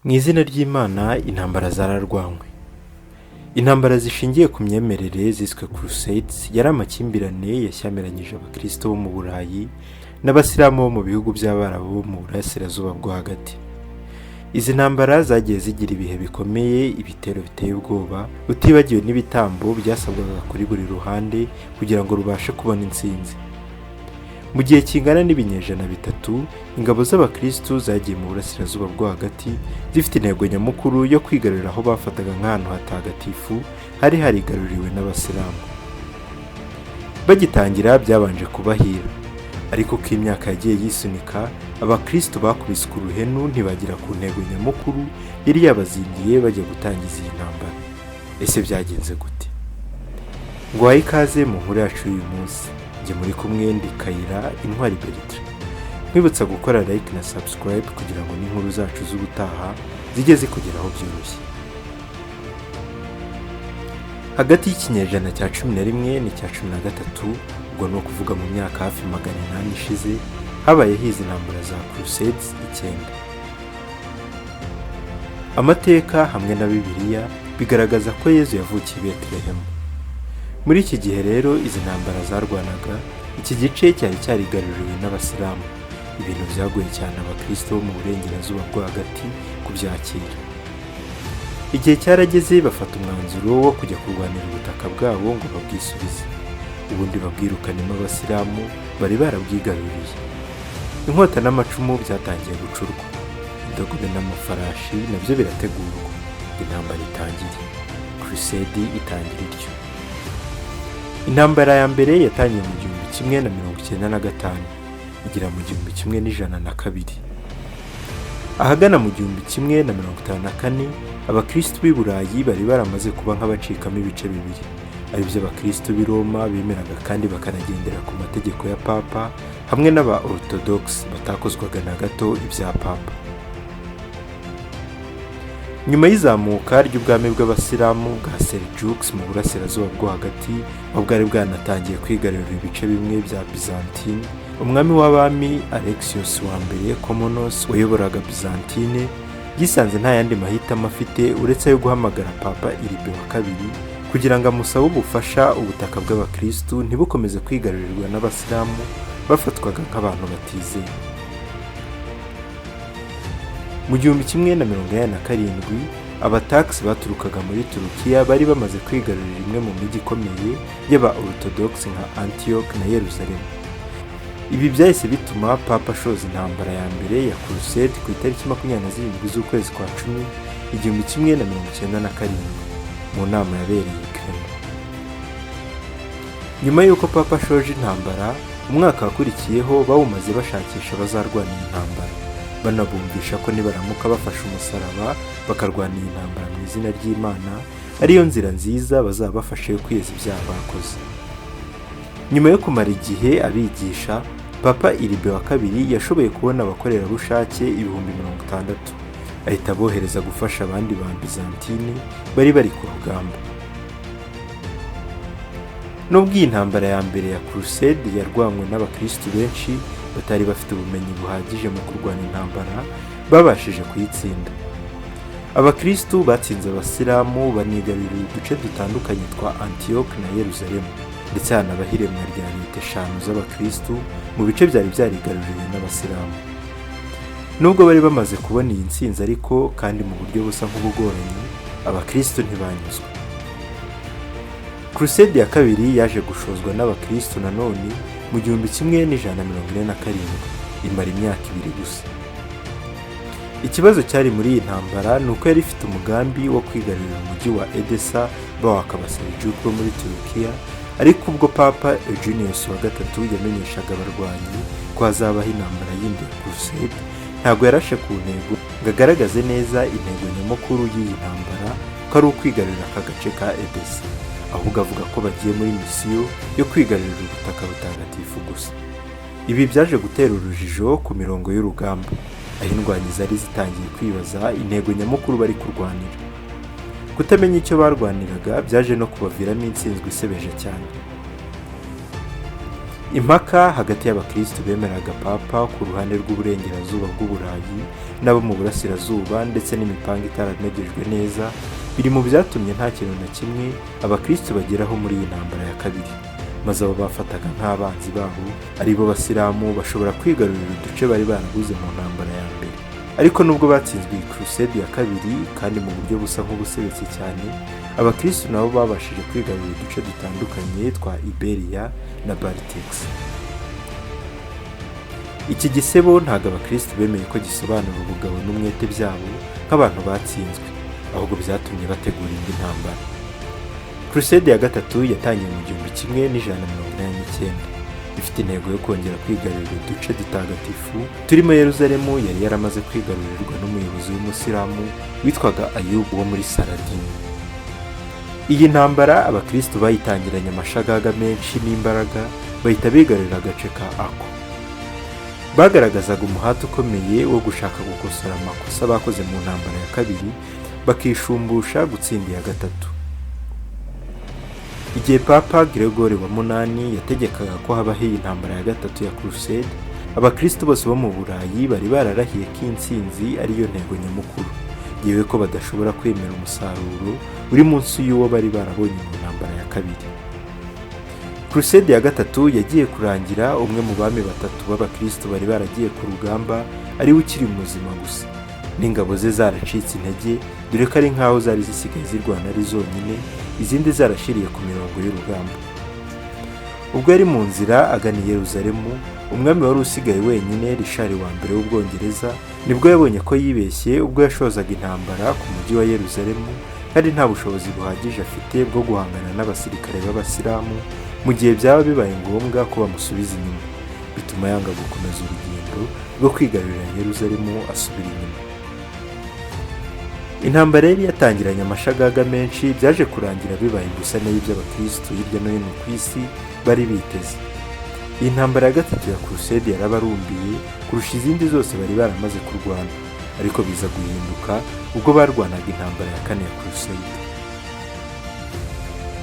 Mu izina ry'Imana intambara zararwanywe. Intambara zishingiye ku myemerere ziswe Crusades yari amakimbirane yashyamiranyije abakristo bo mu Burayi n'abasilamu bo mu bihugu by'Abarabu bo mu burasirazuba bwo hagati. Izi ntambara zagiye zigira ibihe bikomeye, ibitero biteye ubwoba, utibagiwe n'ibitambo byasabwaga kuri buri ruhande kugira ngo rubashe kubona intsinzi. Mu gihe kingana n'ibinyejana bitatu, ingabo z'abakristo zagiye mu burasirazuba bwo hagati zifite intego nyamukuru yo kwigarurira aho bafataga nk'ahantu hatagatifu hari harigaruriwe n'abasilamu. Bagitangira byabanje kubahira, ariko ko imyaka yagiye yisunika, abakristo bakubiswe uruhenu ntibagera ku ntego nyamukuru yari yabazingiye bajya gutangiza iyi ntambara. Ese byagenze gute? Ngo wahe ikaze mu nkuru yacu y'uyu munsi. Njye muri kumwe ndi Kayira Intwari Bertrand. Nkwibutsa gukora like na subscribe kugira ngo n'inkuru zacu z'ubutaha zijye zikugeraho byoroshye. Hagati y'ikinyejana cya 11 n'icya 13, ubwo ni ukuvuga mu myaka hafi 800 ishize, habayeho izi ntambara za Crusades 9. Amateka hamwe na Bibiliya bigaragaza ko Yesu yavukiye i Bethlehem. Muri iki gihe rero izi ntambara zarwanaga, iki gice cyari cyarigaruriwe n'abasilamu. Ibintu byagoye cyane abakristo bo mu burengerazuba bwo hagati kubyakira. Igihe cyarageze bafata umwanzuro wo kujya kurwanira ubutaka bwabo ngo babwisubize, ubundi babwirukanemo abasilamu bari barabwigaruriye. Inkota n'amacumu byatangiye gucurwa, indogobe n'amafarashi nabyo birategurwa. Intambara itangiye, Crusade itangira ityo. Intambara ya mbere yatangiye mu 1195 igera mu 1102. Ahagana mu 1154 abakristo b'i Burayi bari baramaze kuba nk'abacikamo ibice bibiri, ari byo abakristo b'i Roma bemeraga kandi bakanagendera ku mategeko ya Papa, hamwe n'aba Orthodox batakozwaga na gato ibya Papa. Nyuma y'izamuka ry'ubwami bw'abasilamu bwa Seljuks mu burasirazuba bwo hagati, bwari bwanatangiye kwigarurira ibice bimwe bya Byzantine, umwami w'abami Alexios wa mbere Komnenos wayoboraga Byzantine yisanze nta yandi mahitamo afite uretse yo guhamagara Papa Iribe wa kabiri kugira ngo amusabe ubufasha ubutaka bw'abakristo ntibukomeze kwigarurirwa n'abasilamu bafatwaga nk'abantu batizeye. Mu 1187 abatax baturukaga muri Turukiya bari bamaze kwigarurira imwe mu mijyi ikomeye y'aba Orthodox nka Antioch na Yerusalemu. Ibi byahise bituma Papa ashoza intambara ya mbere ya Crusade ku itariki 27 z'ukwezi kwa 10 1197 mu nama yabereye i Kremlin. Nyuma y'uko Papa ashoje intambara, umwaka wakurikiyeho bawumaze bashakisha abazarwanira intambara, banabumvisha ko nibaramuka bafashe umusaraba bakarwanira intambara mu izina ry'Imana ariyo nzira nziza bazaba bafashe yo kwiyeza ibyaha bakoze. Nyuma yo kumara igihe abigisha, Papa Iribe wa kabiri yashoboye kubona abakorerabushake 60,000, ahita abohereza gufasha abandi ba Byzantine bari ku rugamba. Nubwo iyi ntambara ya mbere ya Crusade yarwanywe n'abakristo benshi batari bafite ubumenyi buhagije mu kurwana intambara, babashije kuyitsinda. Abakristo batsinze abasilamu banigarurira uduce dutandukanye twa Antioch na Yerusalemu, ndetse hanabahiremwa rya leta 5 z'abakristo mu bice byari byarigaruriwe n'abasilamu. Nubwo bari bamaze kubona iyi ntsinzi ariko kandi mu buryo busa nk'ubugoranye, abakristo ntibanyuzwe. Crusade ya kabiri yaje gushozwa n'abakristo nanone mu 1147, imara imyaka 2 gusa. Ikibazo cyari muri iyi ntambara ni uko yari ifite umugambi wo kwigarurira umujyi wa Edessa bawaka Abaseljuk bo muri Turukiya, ariko ubwo Papa Eugenius wa gatatu yamenyeshaga abarwanyi ko hazabaho intambara yindi ya Crusade, ntabwo yarashe ku ntego ngo agaragaze neza intego nyamukuru y'iyi ntambara ko ari ukwigarurira aka gace ka Edessa, ahubwo avuga ko bagiye muri misiyo yo kwigarurira ubutaka butagatifu gusa. Ibi byaje gutera urujijo ku mirongo y'urugamba, aho indwanyi zari zitangiye kwibaza intego nyamukuru bari kurwanira. Kutamenya icyo barwaniraga byaje no kubaviramo intsinzwi isebeje cyane. impaka hagati y'abakristo bemeraga papa ku ruhande rw'uburengerazuba bw'uburayi n'abo mu burasirazuba ndetse n'imipanga itaranegejwe neza biri mu byatumye nta kintu na kimwe abakristo bageraho muri iyi ntambara ya kabiri, maze abo bafataga nk'abanzi babo ari bo basilamu bashobora kwigarurira uduce bari baraguze mu ntambara ya mbere. Ariko nubwo batsinzwe iyi crusade ya kabiri kandi mu buryo busa nk'ubusebetse cyane, abakristo nabo babashije kwigarurira uduce dutandukanye twa Iberia na Baltic. Iki gisebo ntabwo abakristo bemeye ko gisobanura ubugabo n'umwete byabo nk'abantu batsinzwe, ahubwo byatumye bategura indi ntambara. Crusade ya gatatu yatangiye mu 1189, ifite intego yo kongera kwigarurira uduce dutagatifu turimo Yeruzalemu yari yaramaze kwigarurirwa n'umuyobozi w'umusilamu witwaga Ayubu wo muri Saladin. Iyi ntambara abakristo bayitangiranye amashagaga menshi n'imbaraga, bahita bigarurira agace ka Ako. Bagaragazaga umuhate ukomeye wo gushaka gukosora amakosa bakoze mu ntambara ya kabiri, bakishumbusha gutsinda iya gatatu. Igihe Papa Gregory wa munani yategekaga ko habaho iyi ntambara ya gatatu ya crusade, abakristo bose bo mu Burayi bari bararahiye ko intsinzi ariyo ntego nyamukuru, yewe ko badashobora kwemera umusaruro uri munsi y'uwo bari barabonye mu ntambara ya kabiri. Crusade ya gatatu yagiye kurangira umwe mu bami batatu b'abakristo bari baragiye ku rugamba ari we ukiri muzima gusa, n'ingabo ze zaracitse intege, dore ko ari nk'aho zari zisigaye zirwana ari zonyine, izindi zarashiriye ku mirongo y'urugamba. Ubwo yari mu nzira agana i Yeruzalemu, umwami wari usigaye wenyine Richard wa mbere w'Ubwongereza nibwo yabonye ko yibeshye ubwo yashozaga intambara ku mujyi wa Yeruzalemu, kandi nta bushobozi buhagije afite bwo guhangana n'abasirikare b'abasilamu mu gihe byaba bibaye ngombwa ko bamusubiza inyuma, bituma yanga gukomeza urugendo rwo kwigarurira Yeruzalemu asubira inyuma. Intambara yari yatangiranye amashagaga menshi, byaje kurangira bibaye imbusane y'iby'abakristo hirya no hino ku isi bari biteze. Iyi ntambara ya gatatu ya crusade yarabarumbiye kurusha izindi zose bari baramaze kurwana, ariko biza guhinduka ubwo barwanaga intambara ya kane ya crusade.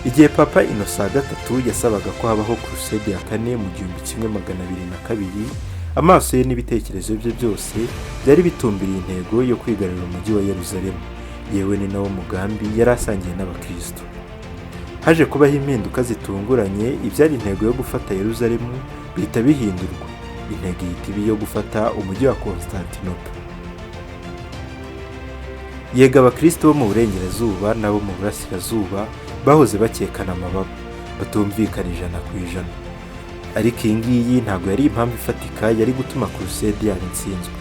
Igihe Papa Innocent III yasabaga ko habaho crusade ya kane mu 1202, amaso ye n'ibitekerezo bye byose byari bitumbiriye intego yo kwigarurira umujyi wa Yeruzalemu, yewe ni nawo mugambi yari asangiye n'abakristo. Haje kubaho impinduka zitunguranye, ibyari intego yo gufata Yeruzalemu bihita bihindurwa, intego ihita iba iyo gufata umujyi wa Constantinople. Yega abakristo bo mu burengerazuba n'abo mu burasirazuba bahoze bakekana amababa, batumvikana 100%. Ariko iyi ngiyi ntabwo yari impamvu ifatika yari gutuma crusade yari intsinzwe.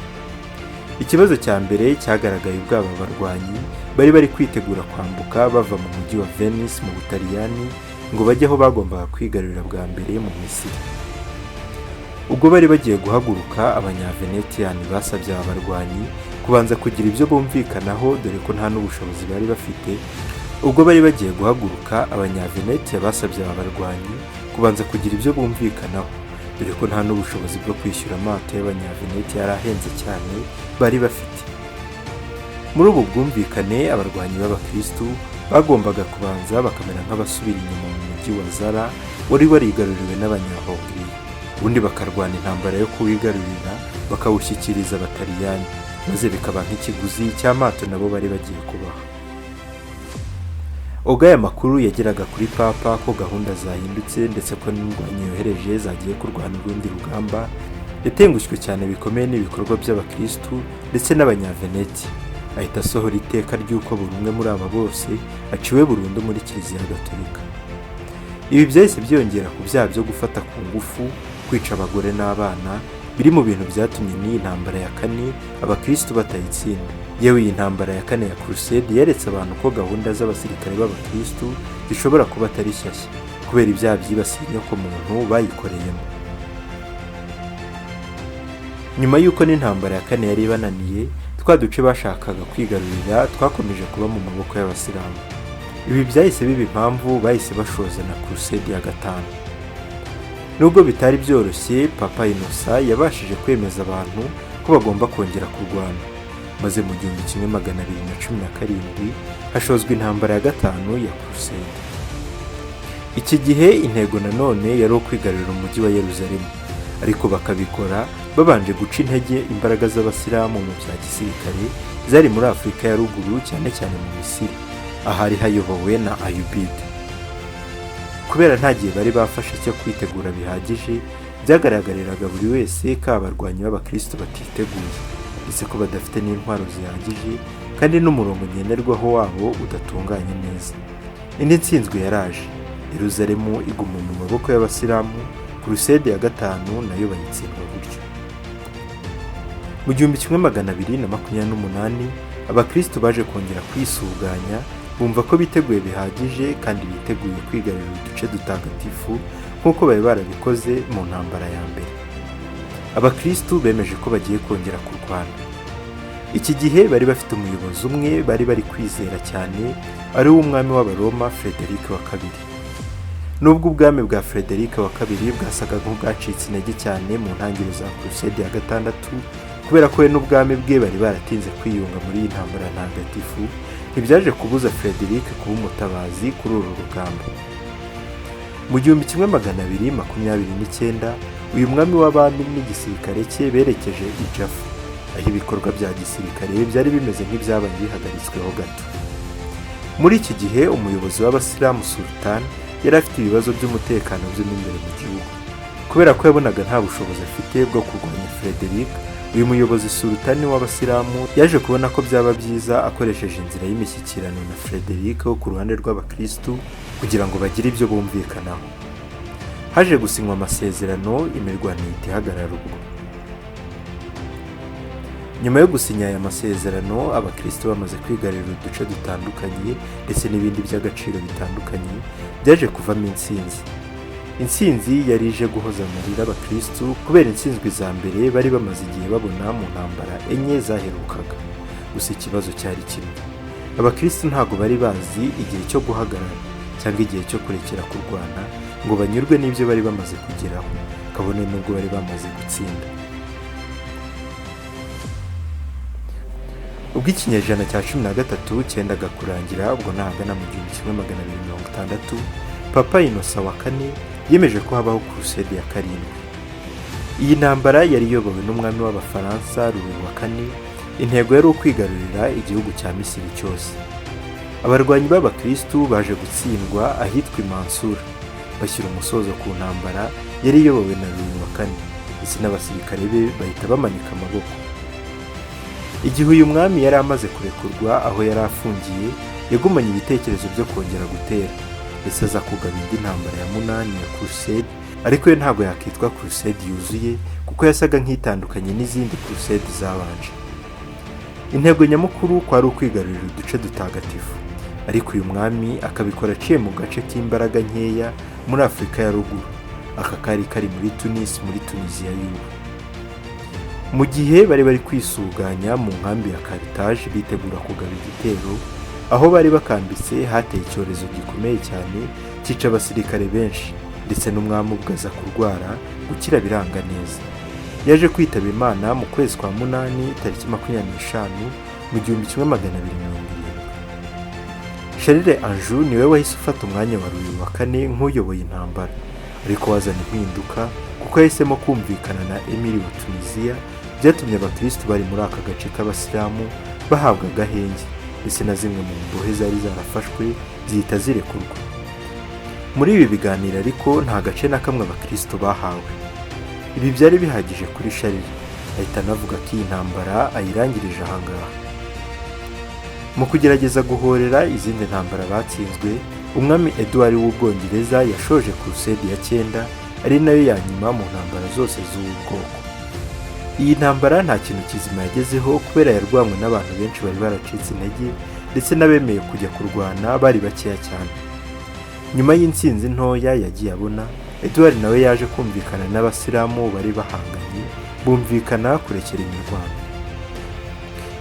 Ikibazo cya mbere cyagaragaye ubwo aba barwanyi bari bari kwitegura kwambuka bava mu mujyi wa Venice mu Butaliyani ngo bajye aho bagombaga kwigarurira bwa mbere mu Misiri. Ubwo bari bagiye guhaguruka, abanyavenetiyani basabye aba barwanyi kubanza kugira ibyo bumvikanaho, dore ko nta n'ubushobozi bari bafite. Ubwo bari bagiye guhaguruka, abanyavenetiya basabye aba barwanyi kubanza kugira ibyo bumvikanaho, dore ko nta n'ubushobozi bwo kwishyura amato y'abanyavenetiya yari ahenze cyane bari bafite. Muri ubu bwumvikane, abarwanyi b'abakristo bagombaga kubanza bakamera nk'abasubira inyuma mu mujyi wa Zara wari warigaruriwe n'abanyahongiriya, ubundi bakarwana intambara yo kuwigarurira bakawushyikiriza abataliyani, maze bikaba nk'ikiguzi cy'amato nabo bari bagiye kubaha. Ubwo aya makuru yageraga kuri Papa ko gahunda zahindutse ndetse ko n'indwanyi yohereje zagiye kurwana urundi rugamba, yatengushywe cyane bikomeye n'ibikorwa by'abakristo ndetse n'abanyaveneti, ahita asohora iteka ry'uko buri umwe muri aba bose aciwe burundu muri Kiliziya Gatolika. Ibi byahise byongera ku byaha byo gufata ku ngufu, kwica abagore n'abana, biri mu bintu byatumye n'iyi ntambara ya kane abakristo batayitsinda. Yewe iyi ntambara ya kane ya crusade yeretse abantu ko gahunda z'abasirikare b'abakristo zishobora kuba atari shyashya, kubera ibyaha byibasiye inyokomuntu bayikoreyemo. Nyuma y'uko n'intambara ya kane yari bananiye, twa duce bashakaga kwigarurira twakomeje kuba mu maboko y'abasilamu. Ibi byahise biba impamvu bahise bashoza na crusade ya gatanu. Nubwo bitari byoroshye, Papa Innocent yabashije kwemeza abantu ko bagomba kongera kurwana, maze mu 1217 hashozwa intambara ya gatanu ya crusade. Iki gihe intego nanone yari ukwigarurira umujyi wa Yeruzalemu, ariko bakabikora babanje guca intege imbaraga z'abasilamu mu bya gisirikare zari muri Afurika ya ruguru, cyane cyane mu Misiri ahari hayobowe na Ayubide. Kubera nta gihe bari bafashe cyo kwitegura bihagije, byagaragariraga buri wese ko abarwanyi b'abakristo batiteguye ndetse ko badafite n'intwaro zihagije kandi n'umurongo ngenderwaho wabo udatunganye neza. Indi ntsinzwe yaraje, Yeruzalemu iguma mu maboko y'abasilamu. Kurusede ya gatanu nayo bayitsindwa gutyo. Mu 1228 abakristo baje kongera kwisuganya, bumva ko biteguye bihagije kandi biteguye kwigarurira uduce dutagatifu nk'uko bari barabikoze mu ntambara ya mbere. Abakristo bemeje ko bagiye kongera kurwana. Iki gihe bari bafite umuyobozi umwe bari kwizera cyane, ari wo umwami w'Abaroma Frederick wa kabiri. Nubwo ubwami bwa Frederick wa kabiri bwasaga nk'ubwacitse intege cyane mu ntangiriro za Crusade ya gatandatu, kubera ko we n'ubwami bwe bari baratinze kwiyunga muri iyi ntambara ntagatifu, ntibyaje kubuza Frederick kuba umutabazi kuri uru rugamba. Mu 1229 uyu mwami w'abami n'igisirikare cye berekeje i Jaffa, aho ibikorwa bya gisirikare byari bimeze nk'ibyabaye bihagaritsweho gato. Muri iki gihe umuyobozi w'abasilamu Sultan yari afite ibibazo by'umutekano byo imbere mu gihugu. Kubera ko yabonaga nta bushobozi afite bwo kurwanya Frederick, uyu muyobozi Sultan w'abasilamu yaje kubona ko byaba byiza akoresheje inzira y'imishyikirano na Frederick wo ku ruhande rw'abakristu kugira ngo bagire ibyo bumvikanaho. Haje gusinywa amasezerano, imirwano ihita ihagarara ubwo. Nyuma yo gusinya aya masezerano, abakristo bamaze kwigarurira uduce dutandukanye ndetse n'ibindi by'agaciro bitandukanye, byaje kuvamo intsinzi. Intsinzi yari ije guhoza amarira abakristo kubera intsinzwi za mbere bari bamaze igihe babona mu ntambara enye zaherukaga. Gusa ikibazo cyari kimwe: abakristo ntabwo bari bazi igihe cyo guhagarara cyangwa igihe cyo kurekera kurwana ngo banyurwe n'ibyo bari bamaze kugeraho, kabone nubwo bari bamaze gutsinda. Ubwo ikinyejana cya 13 cyendaga kurangira, ubwo nahagana mu 1260, Papa Innocent wa kane yemeje ko habaho Crusade ya karindwi. Iyi ntambara yari iyobowe n'umwami w'Abafaransa Louis wa kane. Intego yari ukwigarurira igihugu cya Misiri cyose. Abarwanyi b'abakristu baje gutsindwa ahitwa Mansura, bashyira umusozo ku ntambara yari iyobowe na Louis wa kane, ndetse n'abasirikare be bahita bamanika amaboko. Igihe uyu mwami yari amaze kurekurwa aho yari afungiye, yagumanye ibitekerezo byo kongera gutera, ndetse aza kugaba indi ntambara ya munani ya Crusade, ariko yo ntabwo yakitwa Crusade yuzuye kuko yasaga nk'itandukanye n'izindi Crusade zabanje. Intego nyamukuru kwari ukwigarurira uduce dutagatifu, ariko uyu mwami akabikora aciye mu gace k'imbaraga nkeya muri Afurika ya ruguru. Aka kari muri Tunis, muri Tunisia y'ubu. Mu gihe bari kwisuganya mu nkambi ya Carthage bitegura kugaba igitero, aho bari bakambitse hateye icyorezo gikomeye cyane cyica abasirikare benshi, ndetse n'umwami ubwo aza kurwara, gukira biranga neza. Yaje kwitaba Imana mu kwezi kwa munani tariki 25 mu 1270. Charles Anjou niwe wahise ufata umwanya wa Louis wa kane nk'uyoboye intambara, ariko wazana impinduka kuko yahisemo kumvikana na Emir wa Tunisia, byatumye abakristo bari muri aka gace k'abasilamu bahabwa agahenge, ndetse na zimwe mu mbohe zari zarafashwe zihita zirekurwa. Muri ibi biganiro ariko nta gace na kamwe abakristo bahawe. Ibi byari bihagije kuri Charles, ahita anavuga ko iyi ntambara ayirangirije ahangaha. Mu kugerageza guhorera izindi ntambara batsinzwe, umwami Edward w'Ubwongereza yashoje Crusade ya 9, ari nayo ya nyuma mu ntambara zose z'ubu bwoko. Iyi ntambara nta kintu kizima yagezeho kubera yarwanywe n'abantu benshi bari baracitse intege, ndetse n'abemeye kujya kurwana bari bakeya cyane. Nyuma y'intsinzi ntoya yagiye abona, Edward nawe yaje kumvikana n'abasilamu bari bahanganye, bumvikana kurekera imirwano.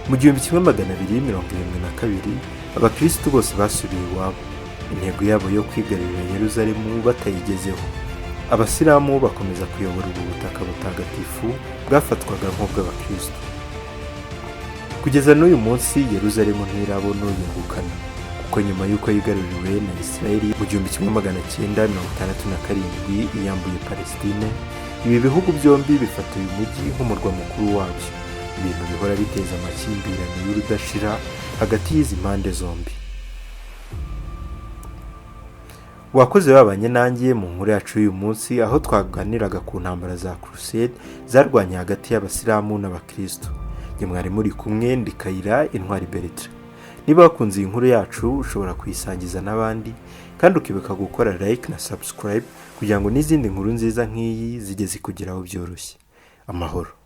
Mu 1272 abakristo bose basubiye iwabo, intego yabo yo kwigarurira Yeruzalemu batayigezeho. Abasilamu bakomeza kuyobora ubu butaka butagatifu bwafatwaga nk'ubw'abakristo. Kugeza n'uyu munsi Yeruzalemu ntirabona uyegukana, kuko ko nyuma y'uko yigaruriwe na Israeli mu 1967 iyambuye Palestine, ibi bihugu byombi bifata uyu mujyi nk'umurwa mukuru wabyo, ibintu bihora biteza amakimbirane y'urudashira hagati y'izi mpande zombi. Wakoze babanye nanjye mu nkuru yacu y'uyu munsi aho twaganiraga ku ntambara za Crusade zarwanye hagati y'abasilamu n'abakristo. Njye mwari muri kumwe ndi Kayira Intwari Bertrand. Niba wakunze iyi nkuru yacu ushobora kuyisangiza n'abandi kandi ukibuka gukora like na subscribe kugira ngo n'izindi nkuru nziza nk'iyi zijye zikugeraho byoroshye. Amahoro.